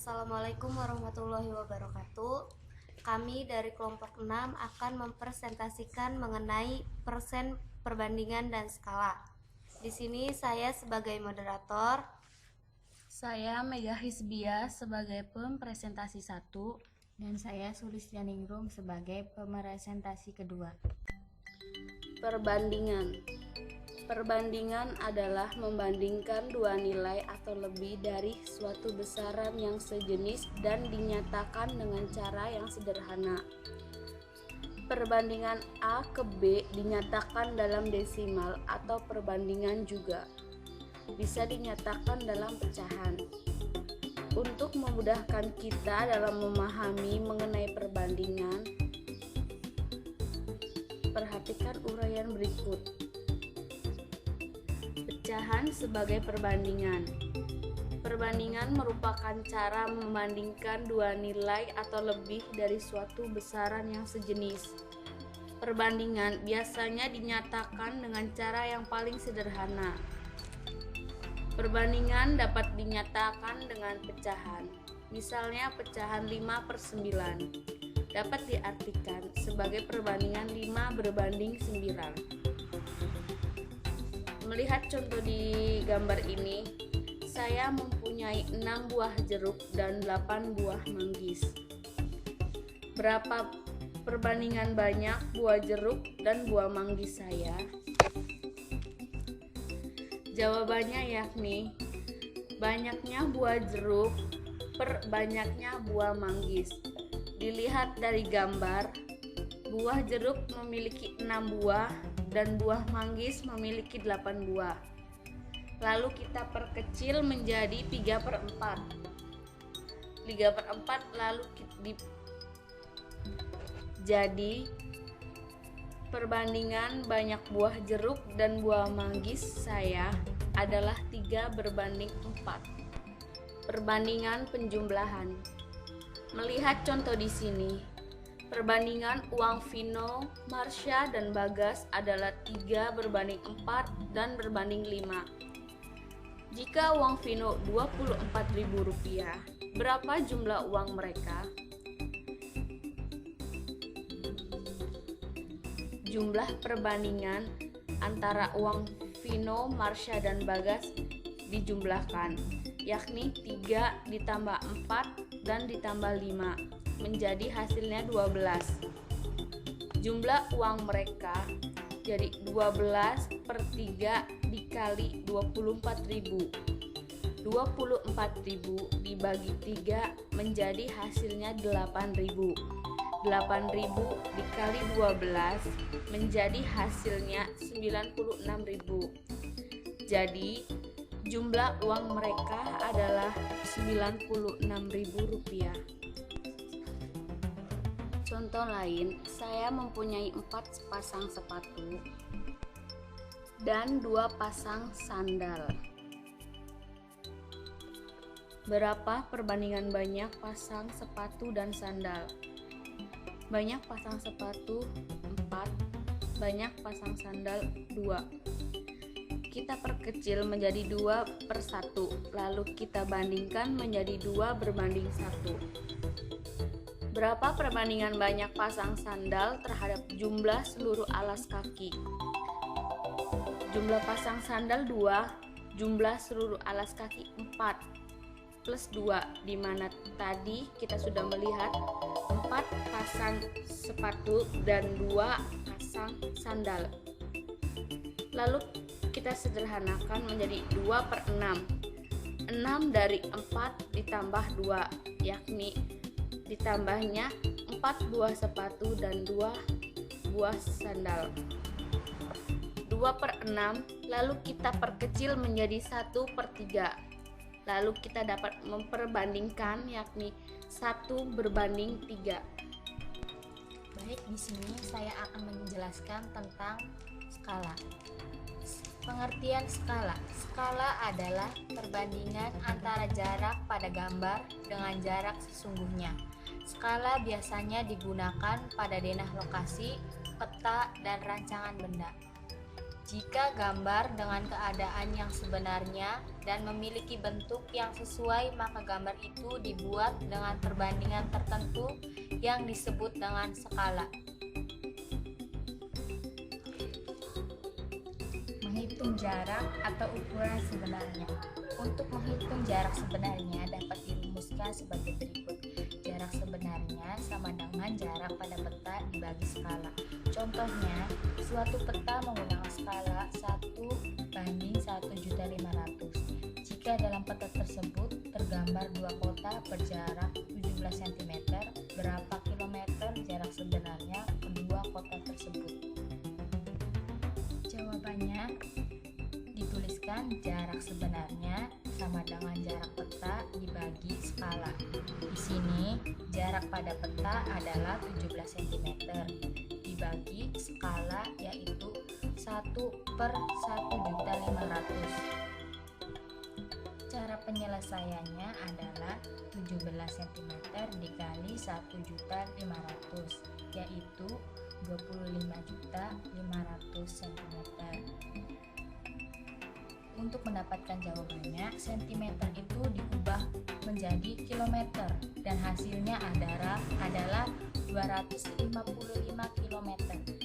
Assalamualaikum warahmatullahi wabarakatuh. Kami dari kelompok 6 akan mempresentasikan mengenai persen, perbandingan, dan skala. Di sini saya sebagai moderator. Saya Mega Hizbia sebagai pempresentasi 1 dan saya Sulistianingrum sebagai pemerpresentasi kedua. Perbandingan adalah membandingkan dua nilai atau lebih dari suatu besaran yang sejenis dan dinyatakan dengan cara yang sederhana. Perbandingan A ke B dinyatakan dalam desimal atau perbandingan juga bisa dinyatakan dalam pecahan. Untuk memudahkan kita dalam memahami mengenai perbandingan, perhatikan uraian berikut. Pecahan sebagai perbandingan. Perbandingan merupakan cara membandingkan dua nilai atau lebih dari suatu besaran yang sejenis. Perbandingan biasanya dinyatakan dengan cara yang paling sederhana. Perbandingan dapat dinyatakan dengan pecahan. Misalnya pecahan 5/9 dapat diartikan sebagai perbandingan 5 berbanding 9. Melihat contoh di gambar ini, saya mempunyai 6 buah jeruk dan 8 buah manggis. Berapa perbandingan banyak buah jeruk dan buah manggis saya? Jawabannya yakni banyaknya buah jeruk per banyaknya buah manggis. Dilihat dari gambar, buah jeruk memiliki 6 buah dan buah manggis memiliki 8 buah. Lalu kita perkecil menjadi 3/4. 3/4 lalu jadi perbandingan banyak buah jeruk dan buah manggis saya adalah 3 berbanding 4. Perbandingan penjumlahan. Melihat contoh di sini, perbandingan uang Vino, Marsha, dan Bagas adalah 3 berbanding 4 dan berbanding 5. Jika uang Vino Rp24.000, berapa jumlah uang mereka? Jumlah perbandingan antara uang Vino, Marsha, dan Bagas dijumlahkan, yakni 3 ditambah 4 dan ditambah 5. Menjadi hasilnya 12. Jumlah uang mereka jadi 12/3 dikali 24.000. 24.000 dibagi 3 menjadi hasilnya 8.000. 8.000 dikali 12 menjadi hasilnya 96.000. Jadi jumlah uang mereka adalah Rp96.000. Contoh lain, saya mempunyai 4 sepasang sepatu dan 2 pasang sandal. Berapa perbandingan banyak pasang sepatu dan sandal? Banyak pasang sepatu 4, banyak pasang sandal 2. Kita perkecil menjadi 2/1, lalu kita bandingkan menjadi 2 berbanding 1. Berapa perbandingan banyak pasang sandal terhadap jumlah seluruh alas kaki? Jumlah pasang sandal 2, jumlah seluruh alas kaki 4 plus 2, di mana tadi kita sudah melihat 4 pasang sepatu dan 2 pasang sandal. Lalu kita sederhanakan menjadi 2/6. 6 dari 4 ditambah 2, yakni ditambahnya 4 buah sepatu dan 2 buah sandal. 2/6 lalu kita perkecil menjadi 1/3. Lalu kita dapat memperbandingkan, yakni 1 berbanding 3. Baik, di sini saya akan menjelaskan tentang skala. Pengertian skala. Skala adalah perbandingan antara jarak pada gambar dengan jarak sesungguhnya. Skala biasanya digunakan pada denah lokasi, peta, dan rancangan benda. Jika gambar dengan keadaan yang sebenarnya dan memiliki bentuk yang sesuai, maka gambar itu dibuat dengan perbandingan tertentu yang disebut dengan skala. Menghitung jarak atau ukuran sebenarnya. Untuk menghitung jarak sebenarnya dapat dirumuskan sebagai berikut. Jarak sebenarnya sama dengan jarak pada peta dibagi skala. Contohnya, suatu peta menggunakan skala 1:1.500. Jika dalam peta tersebut tergambar dua kota berjarak 17 cm, berapa kilometer jarak sebenarnya kedua kota tersebut? Jawabannya dituliskan jarak sebenarnya sama dengan jarak peta dibagi skala. Di sini jarak pada peta adalah 17 cm dibagi skala yaitu 1/1.500. Cara penyelesaiannya adalah 17 cm dikali 1.500 yaitu 25.500 cm. Untuk mendapatkan jawabannya, sentimeter itu diubah menjadi kilometer dan hasilnya adalah 255 km.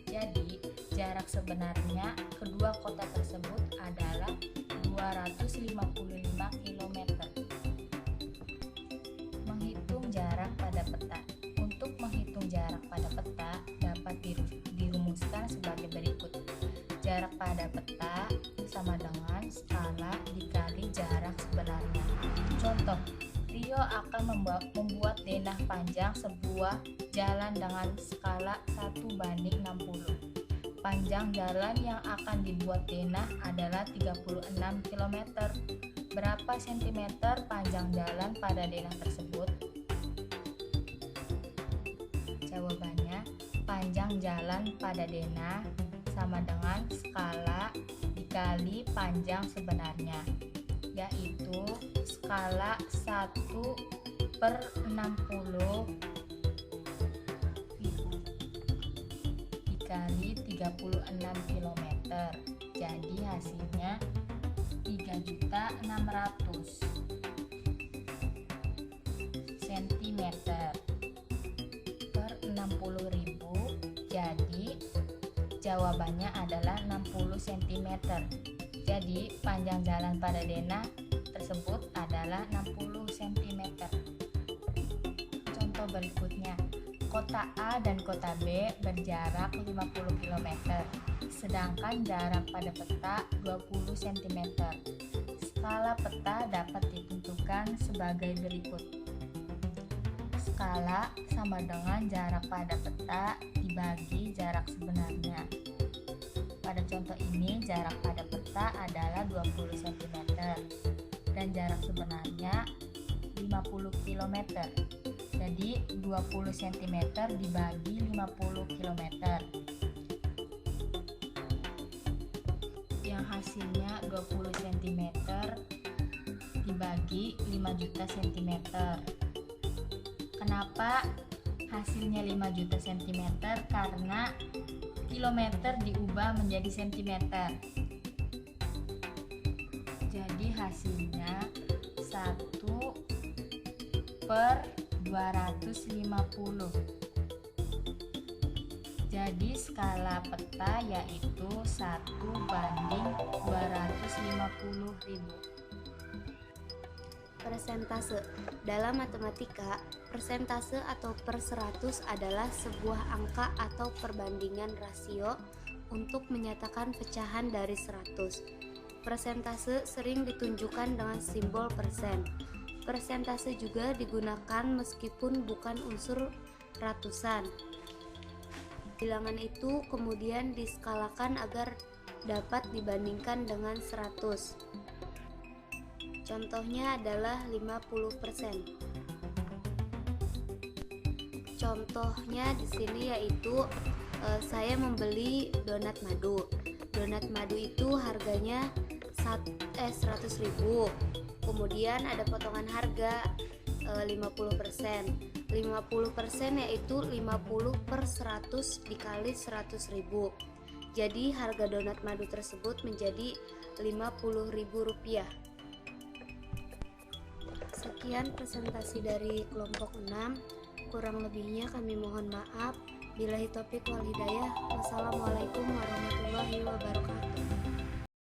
Jadi, jarak sebenarnya kedua kota tersebut adalah 255 km. Menghitung jarak pada peta. Untuk menghitung jarak pada peta dapat dirumuskan sebagai berikut. Jarak pada peta sama dengan skala dikali jarak sebenarnya. Contoh, Rio akan membuat denah panjang sebuah jalan dengan skala 1:60. Panjang jalan yang akan dibuat denah adalah 36 km. Berapa sentimeter panjang jalan pada denah tersebut? Jawabannya, panjang jalan pada denah sama dengan skala dikali panjang sebenarnya, yaitu skala 1/60 dikali 36 km. Jadi hasilnya 3.600.000 cm per 60.000. Jadi jawabannya adalah 60 cm. Jadi panjang jalan pada denah tersebut adalah 60 cm. Contoh berikutnya, kota A dan kota B berjarak 50 km, sedangkan jarak pada peta 20 cm. Skala peta dapat ditentukan sebagai berikut. Skala sama dengan jarak pada peta dibagi jarak sebenarnya. Pada contoh ini jarak pada peta adalah 20 cm dan jarak sebenarnya 50 km. Jadi 20 cm dibagi 50 km. Yang hasilnya 20 cm dibagi 5 juta cm. Kenapa hasilnya 5 juta cm? Karena kilometer diubah menjadi centimeter. Jadi hasilnya 1/250. Jadi skala peta yaitu 1:250.000. Persentase. Dalam matematika, persentase atau per 100 adalah sebuah angka atau perbandingan rasio untuk menyatakan pecahan dari 100. Persentase sering ditunjukkan dengan simbol persen. Persentase juga digunakan meskipun bukan unsur ratusan. Bilangan itu kemudian diskalakan agar dapat dibandingkan dengan 100. Contohnya adalah 50%. Contohnya di sini yaitu saya membeli donat madu. Donat madu itu harganya 100.000. Kemudian ada potongan harga 50%. 50% yaitu 50/100 dikali 100.000. Jadi harga donat madu tersebut menjadi Rp50.000. Sekian presentasi dari kelompok 6. Kurang lebihnya kami mohon maaf. Billahi taufiq wal hidayah. Wassalamualaikum warahmatullahi wabarakatuh.